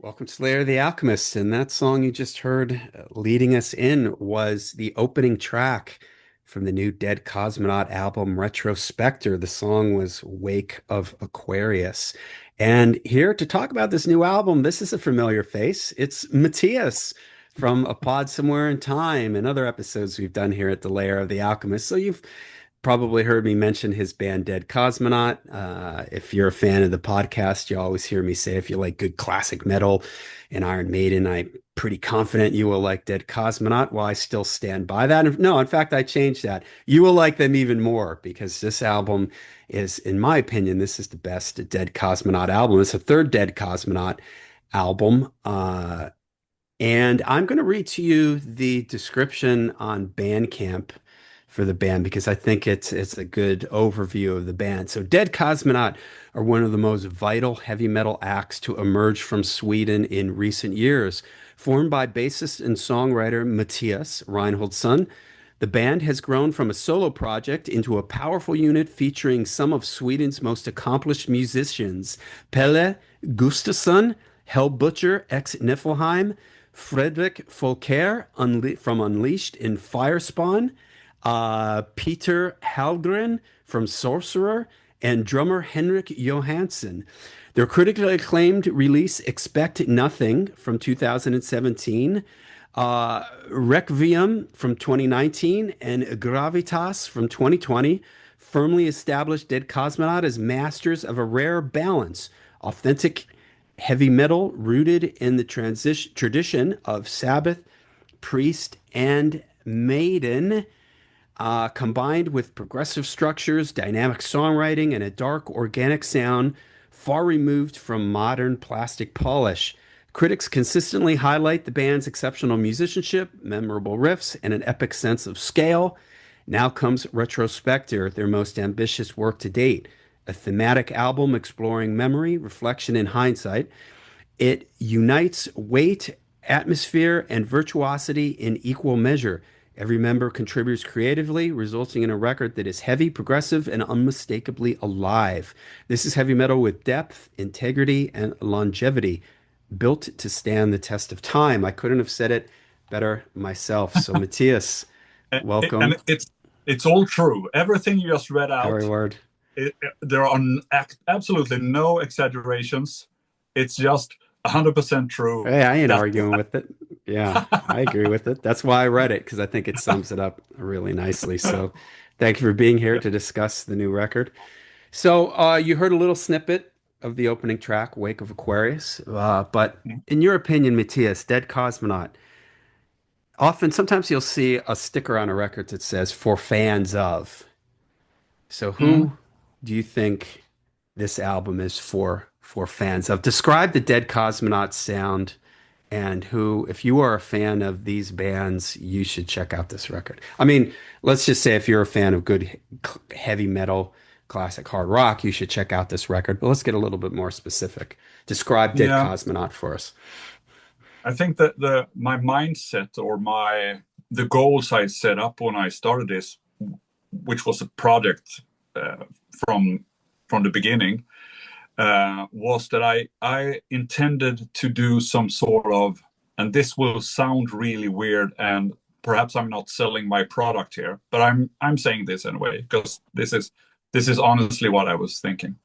Welcome to Slayer the Alchemist. And that song you just heard leading us in was the opening track from the new Dead Cosmonaut album, Retrospectre. The song was Wake of Aquarius. And here to talk about this new album, this is a familiar face. It's Matthias from A Pod Somewhere in Time and other episodes we've done here at the Lair of the Alchemist. So you've probably heard me mention his band Dead Cosmonaut. If you're a fan of the podcast, you always hear me say if you like good classic metal and Iron Maiden, I'm pretty confident you will like Dead Cosmonaut. Well, I still stand by that. No, in fact, I changed that. You will like them even more because this album is, in my opinion, this is the best Dead Cosmonaut album. It's the third Dead Cosmonaut album. And I'm going to read to you the description on Bandcamp for the band because I think it's a good overview of the band. So Dead Cosmonaut are one of the most vital heavy metal acts to emerge from Sweden in recent years. Formed by bassist and songwriter Matthias Reinholdsson, the band has grown from a solo project into a powerful unit featuring some of Sweden's most accomplished musicians: Pelle Gustafsson, Hellbutcher ex Niflheim, Fredrik Folker from Unleashed in Firespawn, Peter Hallgren from Sorcerer, and drummer Henrik Johansson. Their critically acclaimed release Expect Nothing from 2017, Requiem from 2019, and Gravitas from 2020 firmly established Dead Cosmonaut as masters of a rare balance: authentic heavy metal rooted in the tradition of Sabbath, Priest, and Maiden, combined with progressive structures, dynamic songwriting, and a dark, organic sound far removed from modern plastic polish. Critics consistently highlight the band's exceptional musicianship, memorable riffs, and an epic sense of scale. Now comes Retrospectre, their most ambitious work to date, a thematic album exploring memory, reflection, and hindsight. It unites weight, atmosphere, and virtuosity in equal measure. Every member contributes creatively, resulting in a record that is heavy, progressive, and unmistakably alive. This is heavy metal with depth, integrity, and longevity, built to stand the test of time. I couldn't have said it better myself. So, Matthias, And welcome. it's all true. Everything you just read Every out, word. there are absolutely no exaggerations. It's just 100% true. Hey, I ain't That's arguing with it. Yeah, I agree with it. That's why I read it, because I think it sums it up really nicely. So thank you for being here yeah. to discuss the new record. So you heard a little snippet of the opening track, Wake of Aquarius. But in your opinion, Matthias, Dead Cosmonaut, sometimes you'll see a sticker on a record that says for fans of. So Mm. who do you think this album is for fans of? Describe the Dead Cosmonaut sound and who, if you are a fan of these bands, you should check out this record. I mean, let's just say if you're a fan of good heavy metal, classic hard rock, you should check out this record. But let's get a little bit more specific. Describe Dead Yeah, Cosmonaut for us. I think that the my mindset or the goals I set up when I started this, which was a project uh, from the beginning, was that I intended to do some sort of, and this will sound really weird, and perhaps I'm not selling my product here, but I'm saying this anyway because this is honestly what I was thinking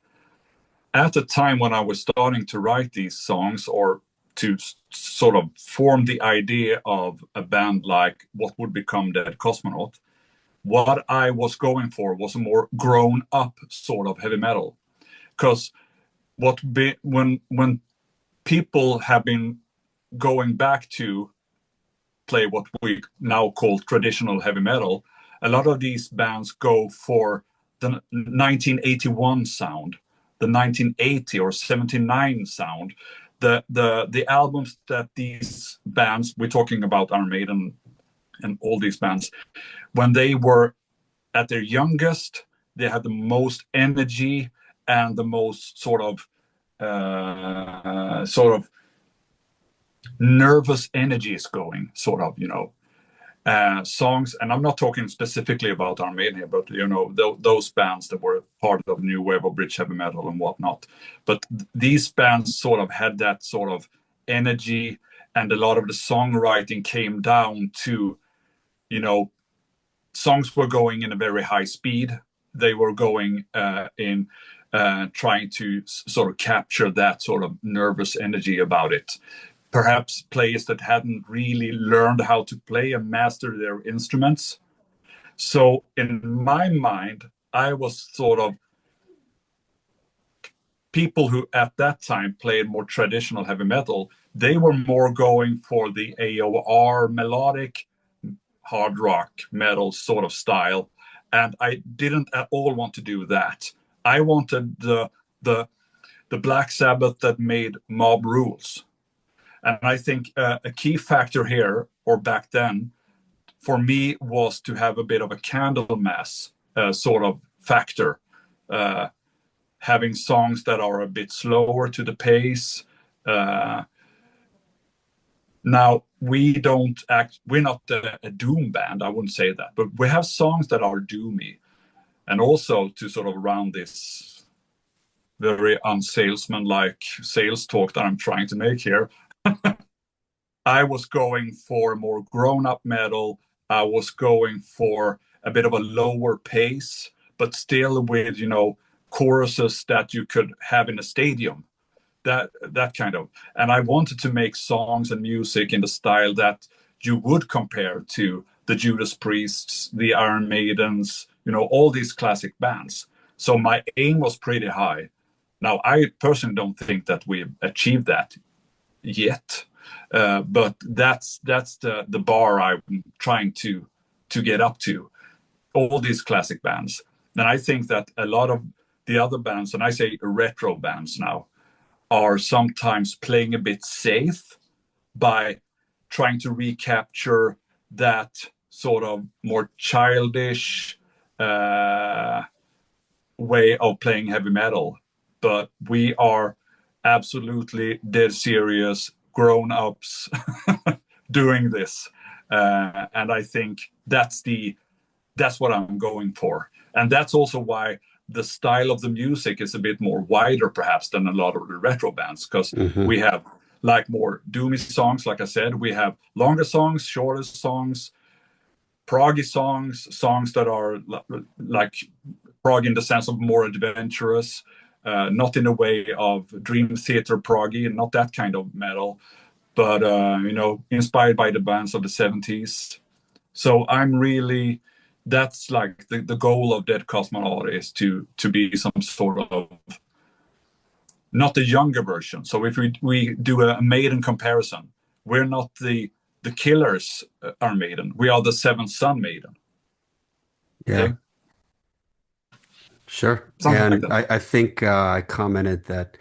at the time when I was starting to write these songs, or to sort of form the idea of a band like what would become Dead Cosmonaut. What I was going for was a more grown up sort of heavy metal, because when people have been going back to play what we now call traditional heavy metal, a lot of these bands go for the 1981 sound, the 1980 or 79 sound, the albums that these bands, we're talking about Iron Maiden and all these bands, when they were at their youngest, they had the most energy and the most sort of nervous energy is going, songs. And I'm not talking specifically about Iron Maiden here, but those bands that were part of new wave of British heavy metal and whatnot. But these bands sort of had that sort of energy, and a lot of the songwriting came down to, you know, songs were going in a very high speed. They were going in trying to sort of capture that sort of nervous energy about it. Perhaps players that hadn't really learned how to play and master their instruments. So in my mind, I was sort of people who at that time played more traditional heavy metal. They were more going for the AOR melodic hard rock metal sort of style, and I didn't at all want to do that. I wanted the Black Sabbath that made Mob Rules, and I think a key factor here, or back then, for me was to have a bit of a Candlemass sort of factor, uh, having songs that are a bit slower to the pace. Uh, Now we don't act. We're not a doom band. I wouldn't say that, but we have songs that are doomy, and also to sort of round this very unsalesman-like sales talk that I'm trying to make here. I was going for more grown-up metal. I was going for a bit of a lower pace, but still with choruses that you could have in a stadium, that kind of. And I wanted to make songs and music in the style that you would compare to the Judas Priests, the Iron Maidens, all these classic bands. So my aim was pretty high. Now I personally don't think that we've achieved that yet, but that's the bar I'm trying to get up to. All these classic bands, and I think that a lot of the other bands, and I say retro bands now, are sometimes playing a bit safe by trying to recapture that sort of more childish way of playing heavy metal. But we are absolutely dead serious grown-ups doing this. And I think that's what I'm going for. And that's also why the style of the music is a bit more wider perhaps than a lot of the retro bands, because Hmm. we have like more doomy songs, like I said. We have longer songs, shorter songs, proggy songs that are like prog in the sense of more adventurous, not in a way of Dream Theater proggy, not that kind of metal, but inspired by the bands of the 70s. So I'm really, that's like the goal of Dead Cosmonaut is to be some sort of, not the younger version. So if we do a Maiden comparison, we're not the Killers are Maiden. We are the Seventh Son Maiden. Yeah, Okay, sure. something like And that. I think I commented that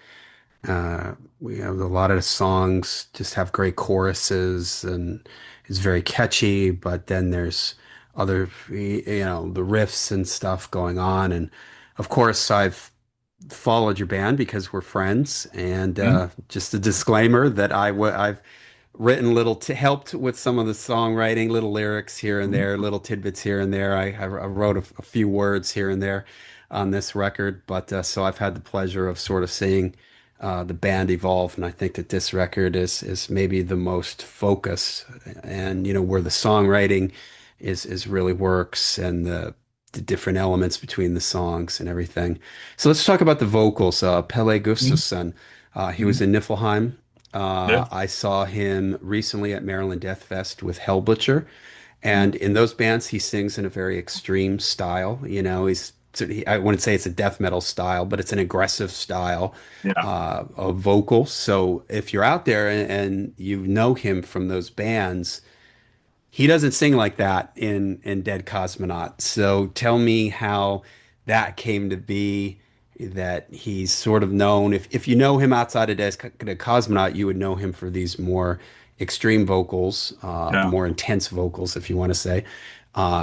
we have a lot of the songs just have great choruses and it's very catchy, but then there's other, the riffs and stuff going on. And of course, I've followed your band because we're friends. And Mm, just a disclaimer that I've written little t helped with some of the songwriting, little lyrics here and mm, there, little tidbits here and there. I wrote a few words here and there on this record, but so I've had the pleasure of sort of seeing the band evolve, and I think that this record is maybe the most focused, and where the songwriting is really works, and the different elements between the songs and everything. So let's talk about the vocals. Pelle mm, Gustafsson, he was mm. in Niflheim. Yeah, I saw him recently at Maryland Death Fest with Hellbutcher, mm, and in those bands, he sings in a very extreme style. I wouldn't say it's a death metal style, but it's an aggressive style yeah, of vocal. So if you're out there and you know him from those bands, he doesn't sing like that in Dead Cosmonaut. So tell me how that came to be, that he's sort of known. If you know him outside of Dead Cosmonaut, you would know him for these more extreme vocals, yeah. more intense vocals, if you want to say.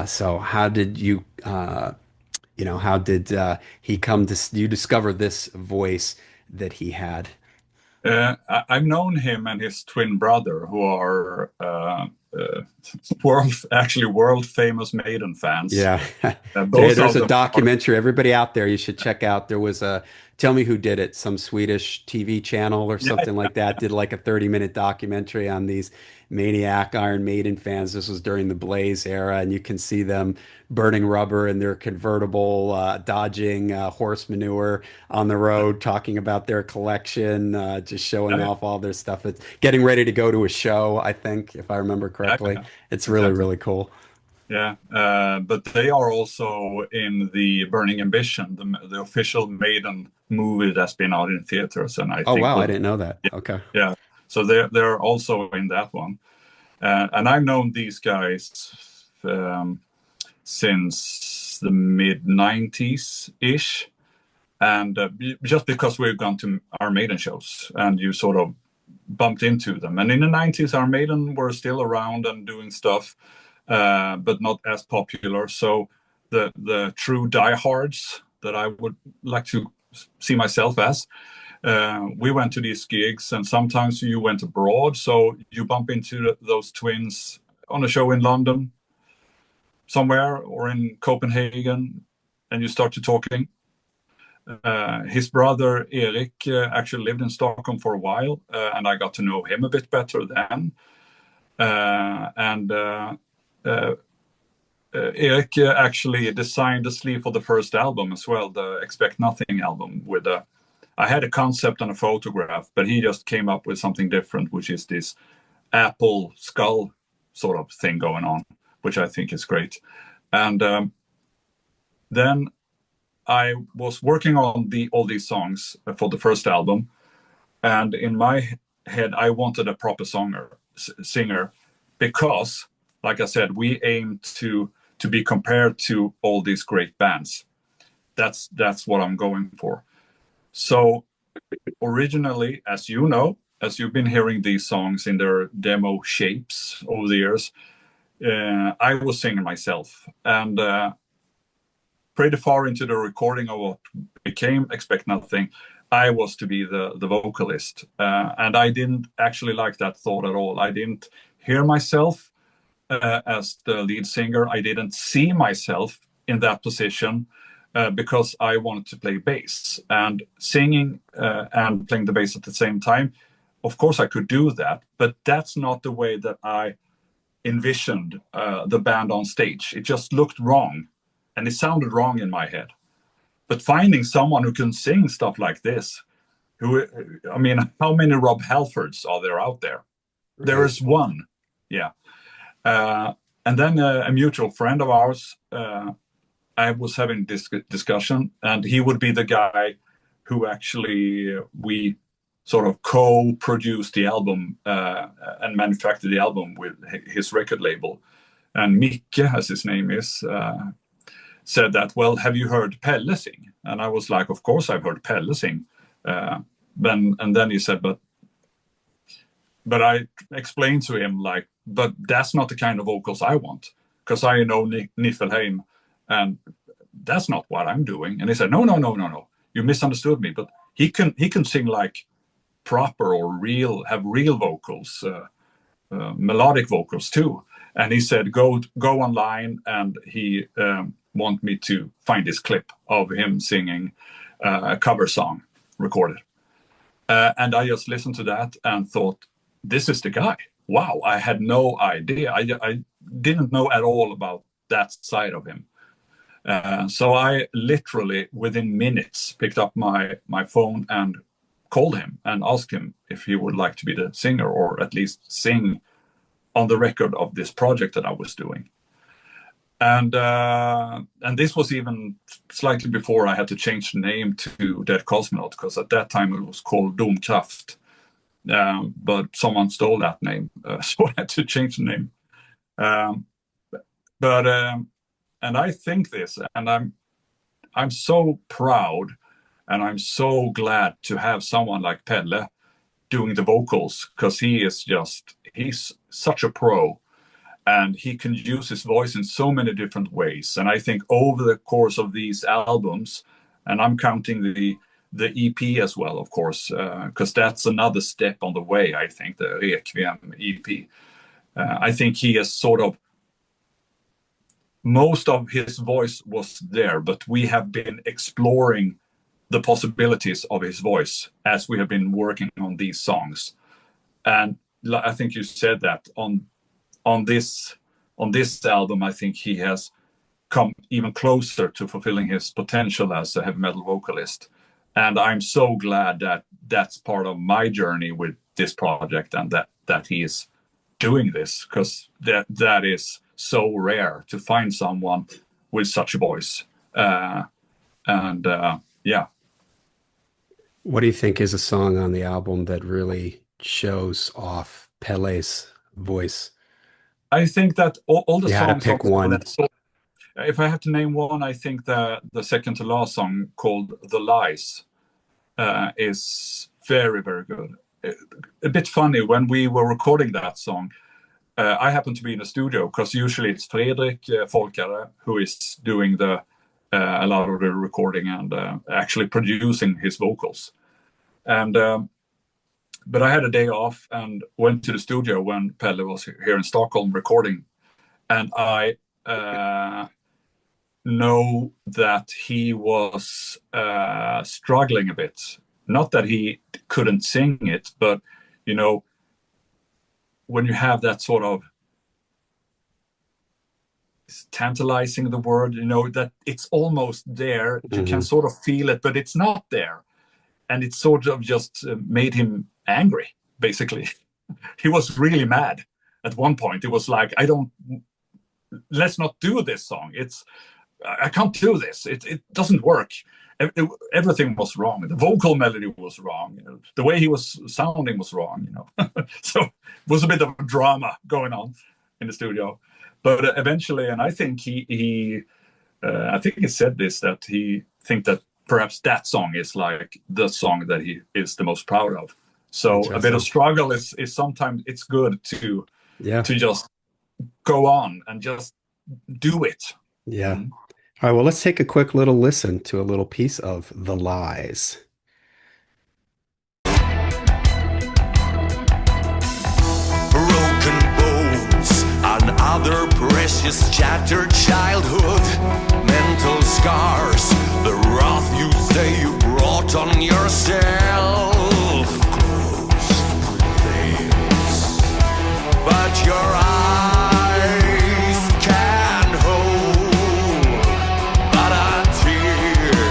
So how did how did he come to you discover this voice that he had? I've known him and his twin brother, who are world famous Maiden fans. Yeah. Both There's of a them are. documentary. Everybody out there, you should check out. There was a Tell me who did it. Some Swedish TV channel or Yeah, something like that did like a 30-minute documentary on these maniac Iron Maiden fans. This was during the Blaze era, and you can see them burning rubber in their convertible, dodging horse manure on the road, talking about their collection, just showing yeah, off all their stuff. It's getting ready to go to a show, I think, if I remember yeah, correctly. yeah, It's really, exactly. really cool. Yeah, but they are also in the Burning Ambition, the official Maiden movie that's been out in theaters, and I Oh, think wow. I will, didn't know that. Okay. yeah. So they're also in that one, and I've known these guys since the mid '90s ish, and just because we've gone to our Maiden shows, and you sort of bumped into them. And in the '90s, our Maiden were still around and doing stuff, but not as popular. So the true diehards that I would like to see myself as, we went to these gigs, and sometimes you went abroad, so you bump into those twins on a show in London somewhere or in Copenhagen, and you start to talking. His brother Erik actually lived in Stockholm for a while, and I got to know him a bit better then. And Erik actually designed the sleeve for the first album as well, the Expect Nothing album. I had a concept and a photograph, but he just came up with something different, which is this apple skull sort of thing going on, which I think is great. And then I was working on all these songs for the first album, and in my head, I wanted a proper singer, because, like I said, we aim to be compared to all these great bands. That's what I'm going for. So originally, as you know, as you've been hearing these songs in their demo shapes over the years, I was singing myself, and pretty far into the recording of what became Expect Nothing, I was to be the vocalist. And I didn't actually like that thought at all. I didn't hear myself as the lead singer. I didn't see myself in that position because I wanted to play bass. And singing and playing the bass at the same time, of course, I could do that, but that's not the way that I envisioned the band on stage. It just looked wrong, and it sounded wrong in my head. But finding someone who can sing stuff like this, I mean, how many Rob Halfords are there out there? There Right. is one. Yeah. And then a mutual friend of ours, I was having this discussion, and he would be the guy who actually we sort of co-produced the album and manufactured the album with his record label. And Micke, as his name is, said that, well, have you heard Pelle sing? And I was like, of course I've heard Pelle sing. And then he said, but I explained to him, like, but that's not the kind of vocals I want, because I know Niflheim, and that's not what I'm doing. And he said, no, no, no, no, no, you misunderstood me. But he can sing like proper or have real vocals, melodic vocals too. And he said, go online, and he want me to find this clip of him singing a cover song recorded. And I just listened to that and thought, this is the guy. Wow, I had no idea. I didn't know at all about that side of him. So I literally, within minutes, picked up my phone and called him and asked him if he would like to be the singer, or at least sing on the record of this project that I was doing. And this was even slightly before I had to change the name to Dead Kosmonaut, because at that time it was called Domkraft. But someone stole that name, so I had to change the name. Um, but and I think this, and I'm so proud, and I'm so glad to have someone like Pelle doing the vocals, because he's such a pro, and he can use his voice in so many different ways. And I think over the course of these albums, and I'm counting the EP as well, of course, because that's another step on the way. I think the Requiem EP. I think he has sort of, most of his voice was there, but we have been exploring the possibilities of his voice as we have been working on these songs. And I think you said that on this on this album, I think he has come even closer to fulfilling his potential as a heavy metal vocalist. And I'm so glad that that's part of my journey with this project, and that he is doing this, because that is so rare to find someone with such a voice. And yeah, What do you think is a song on the album that really shows off Pele's voice? I think that all the You had to songs are pick more or one. less. So if I have to name one, I think the second to last song, called "The Lies," is very, very good. A bit funny, when we were recording that song, I happened to be in the studio, because usually it's Fredrik Folkare who is doing a lot of the recording and actually producing his vocals. And but I had a day off and went to the studio when Pelle was here in Stockholm recording, and I know that he was struggling a bit. Not that he couldn't sing it, but you know, when you have that sort of, tantalizing the word, that it's almost there, you can Hmm. sort of feel it, but it's not there. And it sort of just made him angry, basically. He was really mad at one point. It was like, let's not do this song. I can't do this. It doesn't work. Everything was wrong. The vocal melody was wrong. The way he was sounding was wrong. So it was a bit of drama going on in the studio. But eventually, and I think I think he said this, that he think that perhaps that song is like the song that he is the most proud of. So a bit of Interesting. struggle is sometimes it's good Yeah. to just go on and just do it. Yeah. Mm. All right. Well, let's take a quick little listen to a little piece of The Lies. Broken bones and other precious shattered childhood, mental scars, the wrath you say you brought on yourself. Closed veils, but your eyes can hold but a tear.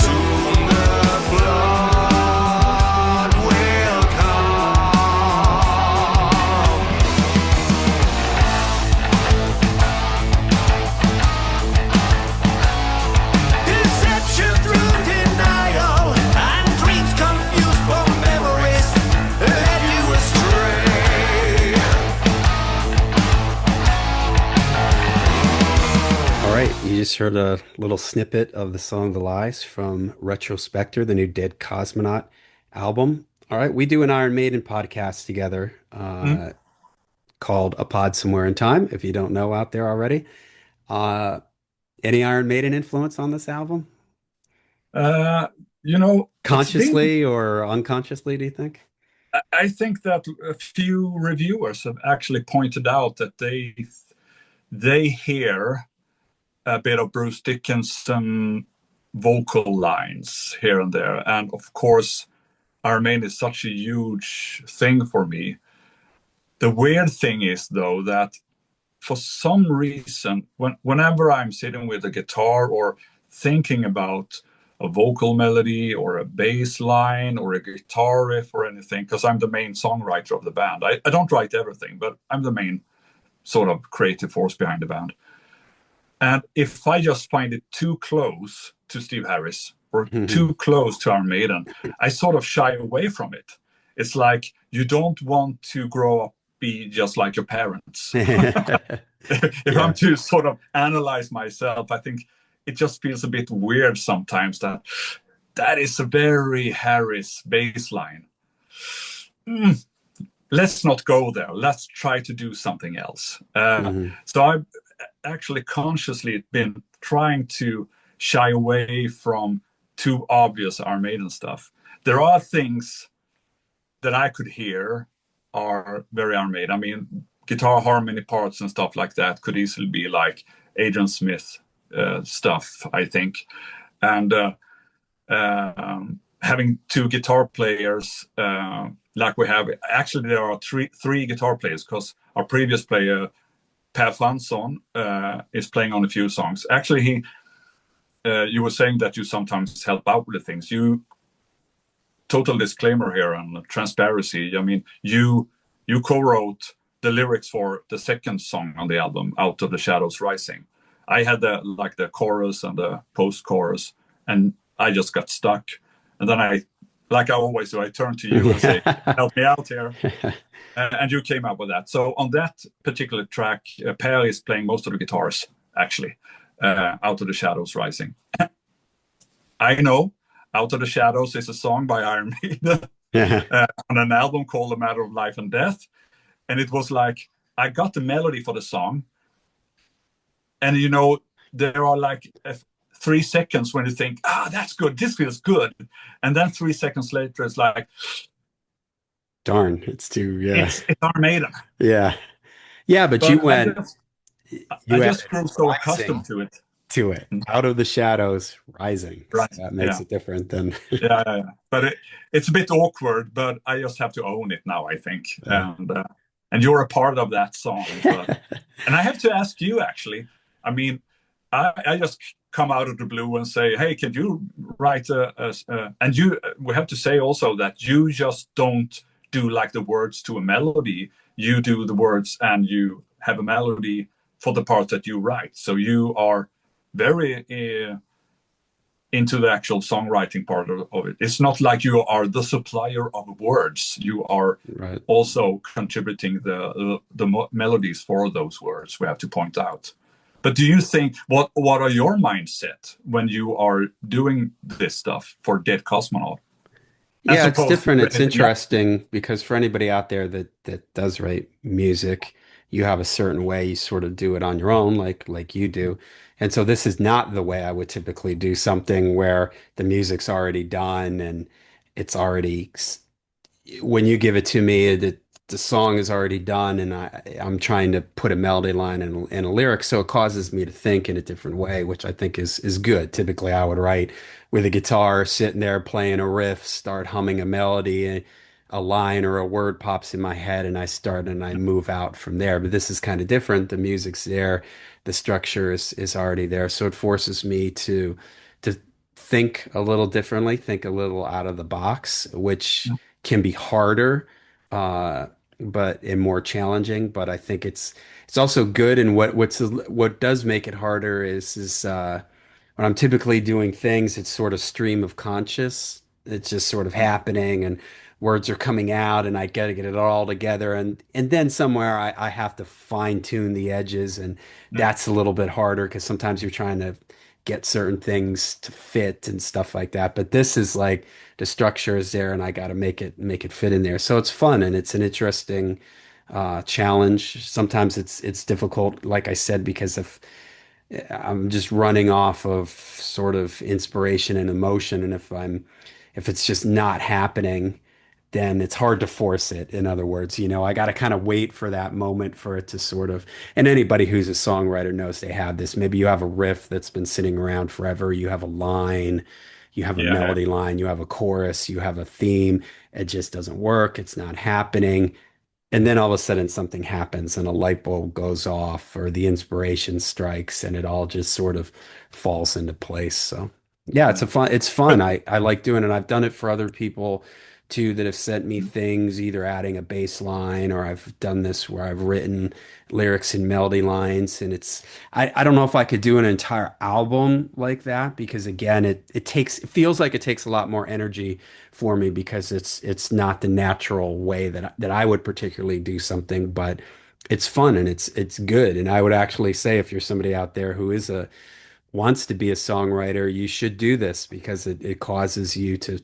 Soon the flood will come. Deception through denial, and dreams confused for memories led you astray. All right. You just heard a little snippet of the song The Lies from Retrospectre, the new Dead Cosmonaut album. All right. We do an Iron Maiden podcast together Mm. called A Pod Somewhere in Time, if you don't know out there already. Uh, any Iron Maiden influence on this album? Uh, it's been. Consciously or unconsciously, do you think? I think that a few reviewers have actually pointed out that they hear a bit of Bruce Dickinson vocal lines here and there, and of course, Iron Maiden is such a huge thing for me. The weird thing is, though, that for some reason, whenever I'm sitting with a guitar or thinking about a vocal melody or a bass line or a guitar riff or anything, because I'm the main songwriter of the band. I don't write everything, but I'm the main sort of creative force behind the band. And if I just find it too close to Steve Harris or too close to Iron Maiden, I sort of shy away from it. It's like you don't want to grow up be just like your parents. If I'm Yeah. to sort of analyze myself, I think it just feels a bit weird sometimes that is a very Harris baseline. Mm, let's not go there. Let's try to do something else. Mhm. So I've actually consciously been trying to shy away from too obvious Iron Maiden stuff. There are things that I could hear are very Iron Maiden. I mean, guitar harmony parts and stuff like that could easily be like Adrian Smith stuff, I think. And having two guitar players, like we have, actually there are three guitar players, because our previous player, Per Fransson, is playing on a few songs. Actually, you were saying that you sometimes help out with things. Total disclaimer here on transparency. I mean, you co-wrote the lyrics for the second song on the album, Out of the Shadows Rising. I had the chorus and the post-chorus, and I just got stuck. And then like I always do, I turn to you and say, help me out here. And you came up with that. So on that particular track, Per is playing most of the guitars, actually, Out of the Shadows Rising. I know Out of the Shadows is a song by Iron Maiden on an album called A Matter of Life and Death. And it was like, I got the melody for the song. And, there are like 3 seconds when you think, that's good, this feels good. And then 3 seconds later, it's like, darn, it's too, yeah. It's Iron Maiden. Yeah. Yeah, but you went, I just grew so accustomed to it. Out of the Shadows Rising. Right. So that makes it different than yeah. But it's a bit awkward, but I just have to own it now, I think. And you're a part of that song. And I have to ask you, actually. I mean, I just come out of the blue and say, hey, can you write and we have to say also that you just don't do like the words to a melody. You do the words and you have a melody for the part that you write. So you are very into the actual songwriting part of it. It's not like you are the supplier of words. You are also contributing the melodies for those words, we have to point out. But do you think, what are your mindset when you are doing this stuff for Dead Kosmonaut? Yeah, it's different. It's interesting because for anybody out there that does write music, you have a certain way you sort of do it on your own, like you do. And so this is not the way I would typically do something where the music's already done and it's already, when you give it to me, the song is already done and I'm trying to put a melody line and a lyric. So it causes me to think in a different way, which I think is good. Typically I would write with a guitar sitting there playing a riff, start humming a melody, a line or a word pops in my head and I start and I move out from there. But this is kind of different. The music's there, the structure is already there. So it forces me to think a little differently, think a little out of the box, which can be harder, but and more challenging. But I think it's also good. And what does make it harder is when I'm typically doing things, it's sort of stream of conscious. It's just sort of happening and words are coming out and I got to get it all together. And then somewhere I have to fine tune the edges. And that's a little bit harder because sometimes you're trying to get certain things to fit and stuff like that. But this is like the structure is there and I got to make it fit in there. So it's fun and it's an interesting challenge. Sometimes it's difficult, like I said, because if I'm just running off of sort of inspiration and emotion. And if it's just not happening, then it's hard to force it. In other words, I got to kind of wait for that moment for it to sort of, and anybody who's a songwriter knows they have this. Maybe you have a riff that's been sitting around forever. You have a line, you have a melody line, you have a chorus, you have a theme. It just doesn't work. It's not happening. And then all of a sudden something happens and a light bulb goes off or the inspiration strikes and it all just sort of falls into place. So yeah, it's fun. I like doing it. I've done it for other people too that have sent me things, either adding a bass line or I've done this where I've written lyrics and melody lines. And I don't know if I could do an entire album like that because again, it feels like it takes a lot more energy for me because it's not the natural way that I would particularly do something, but it's fun and it's good. And I would actually say if you're somebody out there who wants to be a songwriter, you should do this because it causes you to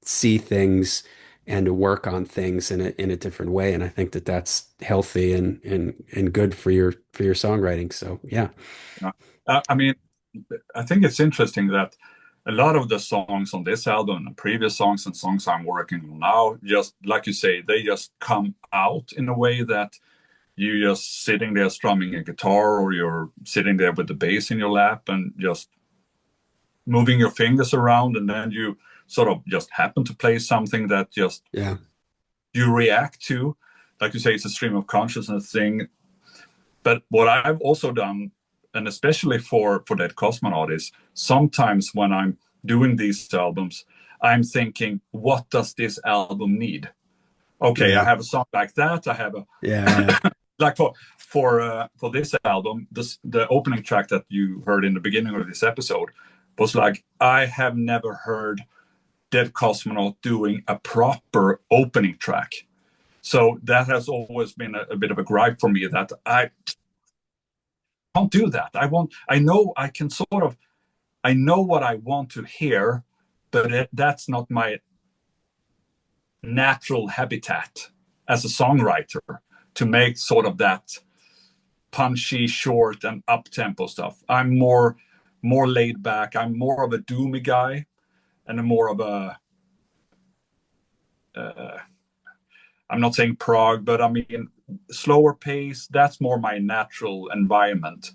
see things and to work on things in a different way. And I think that's healthy and good for your songwriting. So yeah. I mean, I think it's interesting that a lot of the songs on this album and previous songs and songs I'm working on now, just like you say, they just come out in a way that you just sitting there strumming a guitar, or you're sitting there with the bass in your lap and just moving your fingers around, and then you sort of just happen to play something that just Yeah. you react to. Like you say, it's a stream of consciousness thing. But what I've also done, and especially for that Cosmonaut, is sometimes when I'm doing these albums, I'm thinking, what does this album need? Okay, I Yeah. have a song like that. I have a Yeah. Yeah. like for this album, the opening track that you heard in the beginning of this episode was like, I have never heard Dead Cosmonaut doing a proper opening track. So that has always been a bit of a gripe for me, that I don't do that. I know I can sort of, I know what I want to hear, but that's not my natural habitat as a songwriter, to make sort of that punchy, short, and up tempo stuff. I'm more laid back. I'm more of a doomy guy, and more of a I'm not saying prog, but I mean slower pace. That's more my natural environment.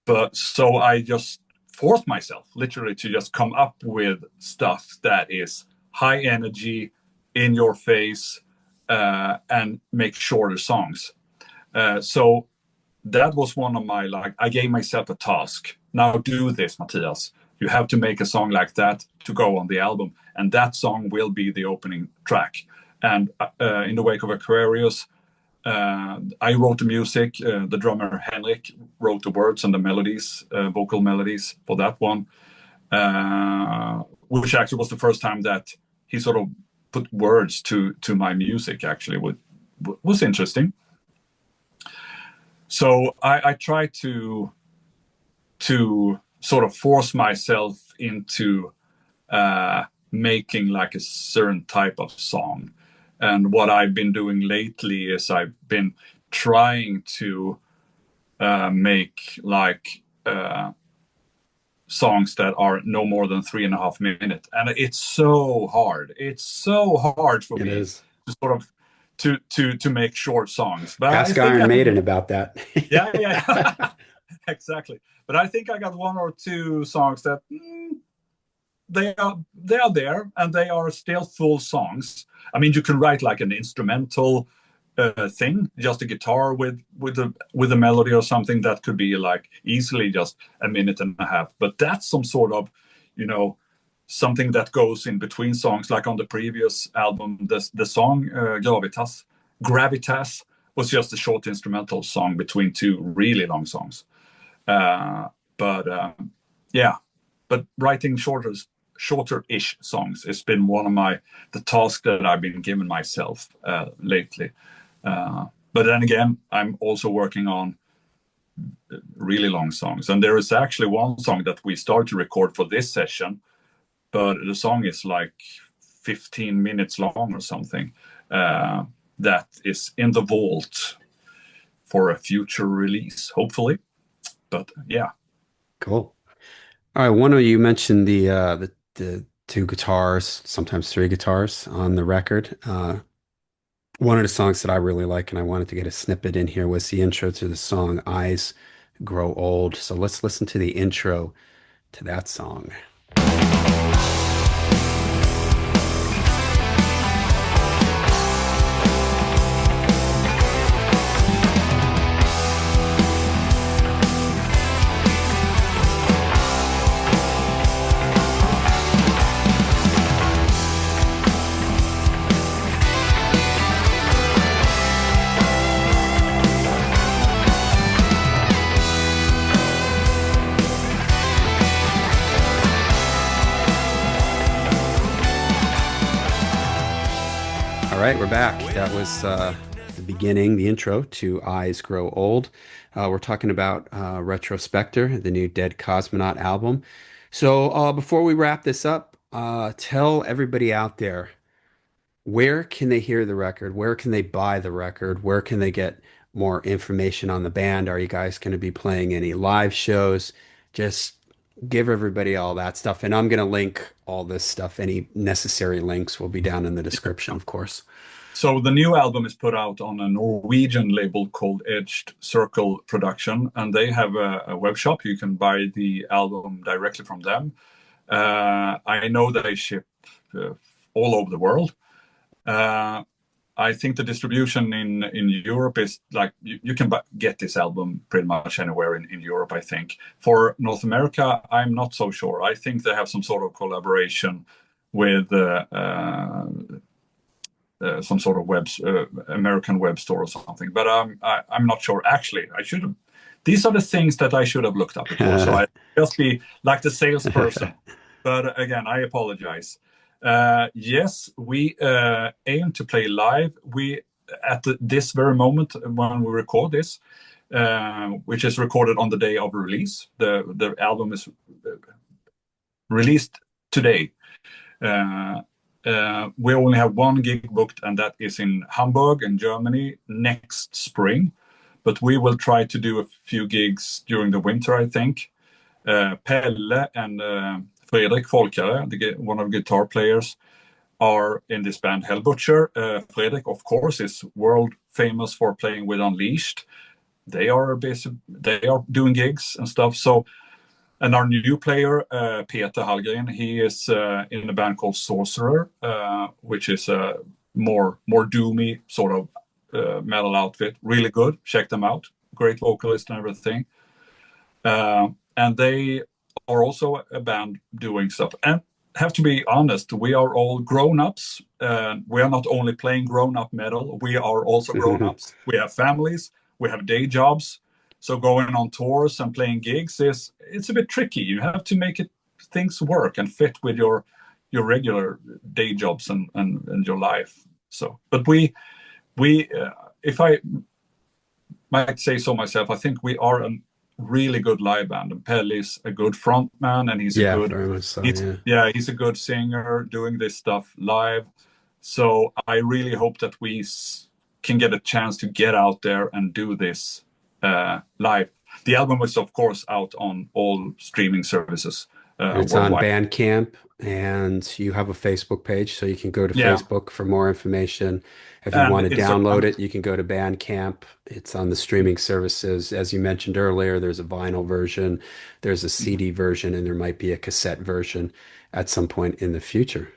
But so I just forced myself literally to just come up with stuff that is high energy, in your face, and make shorter songs. So that was one of my, like, I gave myself a task. Now do this, Matthias. You have to make a song like that to go on the album, and that song will be the opening track. And in the wake of Aquarius, I wrote the music. The drummer Henrik wrote the words and the melodies, vocal melodies for that one, which actually was the first time that he sort of put words to my music. Actually, was interesting. So I try to sort of force myself into making like a certain type of song. And what I've been doing lately is I've been trying to make like songs that are no more than 3.5 minutes, and it's so hard. It's so hard for It me is. to sort of to make short songs. But I Ask think Iron I Maiden about that. yeah, yeah. Exactly. But I think I got one or two songs that they are there, and they are still full songs. I mean, you can write like an instrumental thing, just a guitar with a melody or something that could be like easily just a minute and a half. But that's some sort of, you know, something that goes in between songs. Like on the previous album, the song Gravitas was just a short instrumental song between two really long songs. But yeah, but writing shorter-ish songs has been one of the tasks that I've been giving myself lately. But then again, I'm also working on really long songs, and there is actually one song that we started to record for this session, but the song is like 15 minutes long or something. That is in the vault for a future release, hopefully. But yeah. Cool. All right, one of you mentioned the two guitars, sometimes three guitars on the record. One of the songs that I really like, and I wanted to get a snippet in here, was the intro to the song "Eyes Grow Old." So let's listen to the intro to that song. All right, we're back. That was the beginning, the intro to Eyes Grow Old. We're talking about Retrospectre, the new Dead Cosmonaut album. So before we wrap this up, tell everybody out there, where can they hear the record? Where can they buy the record? Where can they get more information on the band? Are you guys going to be playing any live shows? Just give everybody all that stuff. And I'm going to link all this stuff. Any necessary links will be down in the description, of course. So the new album is put out on a Norwegian label called Edged Circle Production, and they have a web shop. You can buy the album directly from them. I know they ship uh, all over the world. Uh, I think the distribution in Europe is like you can get this album pretty much anywhere in Europe, I think. For North America, I'm not so sure. I think they have some sort of collaboration with some sort of American web store or something. But I'm not sure. Actually, I should have. These are the things that I should have looked up before. So I just be like the salesperson. But again, I apologize. Yes, we aim to play live. We at this very moment when we record this, which is recorded on the day of release. The album is released today. We only have one gig booked, and that is in Hamburg in Germany next spring. But we will try to do a few gigs during the winter, I think. Pelle and Fredrik Folkare, one of the guitar players, are in this band Hellbutcher. Fredrik, of course, is world famous for playing with Unleashed. They are doing gigs and stuff. So, and our new player, Peter Hallgren, he is in a band called Sorcerer, which is a more doomy sort of metal outfit. Really good. Check them out. Great vocalist and everything. And they are also a band doing stuff. And have to be honest, we are all grown-ups. We are not only playing grown-up metal, we are also grown-ups. We have families, we have day jobs. So going on tours and playing gigs it's a bit tricky. You have to make things work and fit with your regular day jobs and your life. So, but we if I might say so myself, I think we are a really good live band. And Pelle is a good front man, and he's very much so, he's a good singer doing this stuff live. So I really hope that we can get a chance to get out there and do this live. The album is, of course, out on all streaming services. It's worldwide. on Bandcamp, and you have a Facebook page, so you can go to Yeah. Facebook for more information. If you And want to it's download it, you can go to Bandcamp. It's on the streaming services. As you mentioned earlier, there's a vinyl version, there's a CD version, and there might be a cassette version at some point in the future.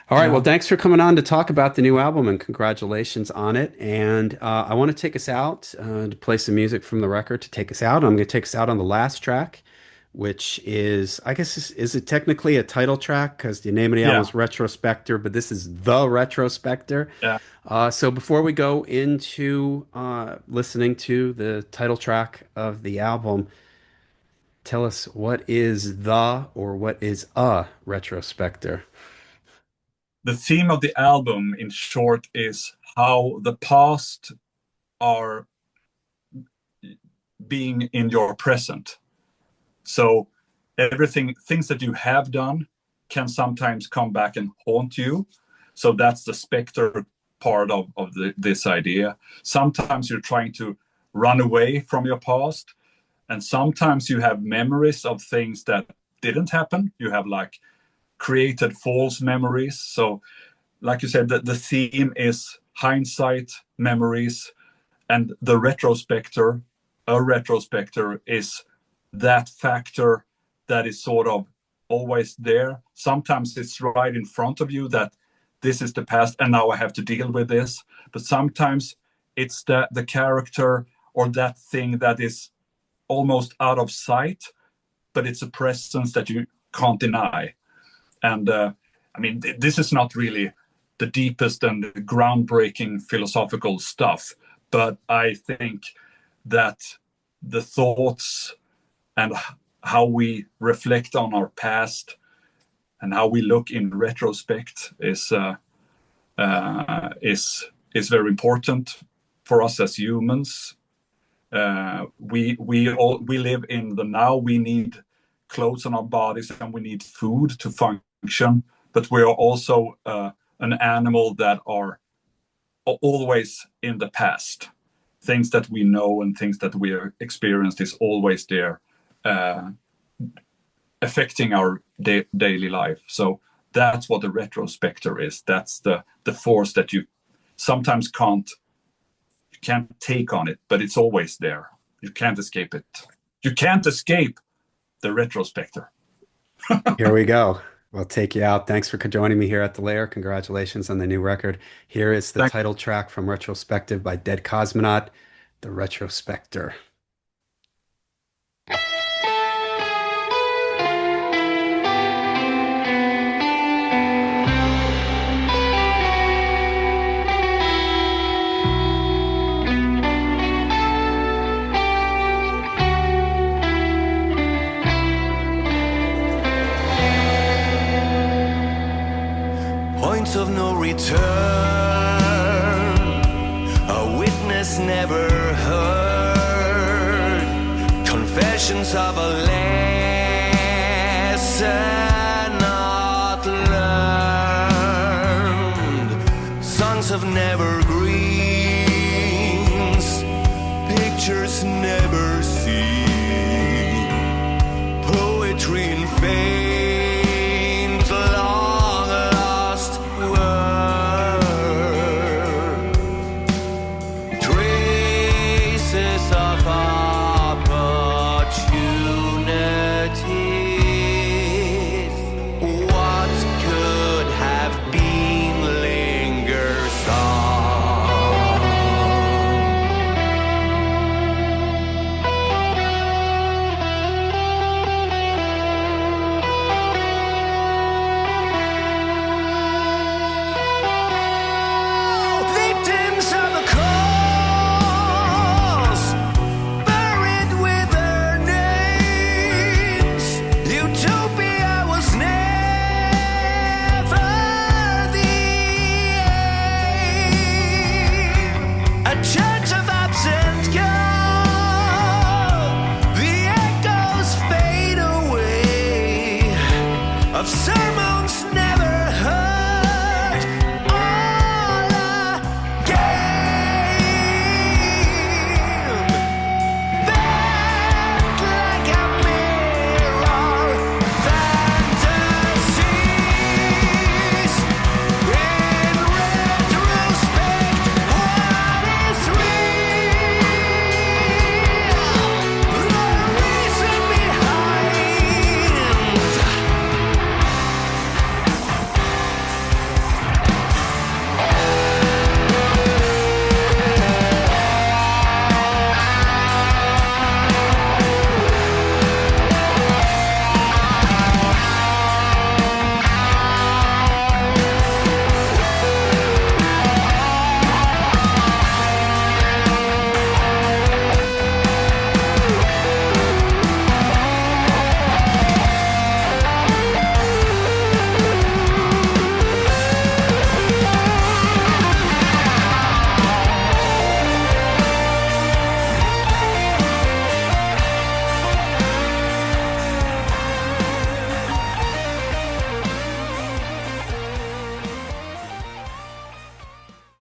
All right. Yeah. Well, thanks for coming on to talk about the new album, and congratulations on it. And I want to take us out to play some music from the record to take us out. I'm going to take us out on the last track, which is, I guess, is it technically a title track? Because the name of the album is Retrospectre, but this is the Retrospectre. Yeah. So before we go into listening to the title track of the album, tell us what is what is a Retrospectre? The theme of the album, in short, is how the past are being in your present. So things that you have done can sometimes come back and haunt you. So that's the specter part of this idea. Sometimes you're trying to run away from your past, and sometimes you have memories of things that didn't happen. You have like created false memories. So like you said, the theme is hindsight, memories, and the retrospector, a retrospector is that factor that is sort of always there. Sometimes it's right in front of you that this is the past and now I have to deal with this. But sometimes it's the character or that thing that is almost out of sight, but it's a presence that you can't deny. And I mean, this is not really the deepest and groundbreaking philosophical stuff, but I think that the thoughts and how we reflect on our past and how we look in retrospect is very important for us as humans. We live in the now. We need clothes on our bodies and we need food to function, but we are also an animal that are always in the past. Things that we know and things that we have experienced is always there, affecting our daily life. So that's what the retrospector is. That's the force that you sometimes you can't take on it, but it's always there. You can't escape it. You can't escape the Retrospectre. Here we go. We'll take you out. Thanks for joining me here at the Lair. Congratulations on the new record. Here is the Thank- title track from Retrospective by Dead Kosmonaut, the Retrospectre. Points of no return, a witness never heard, confessions of a lesson not learned, songs of never greens, pictures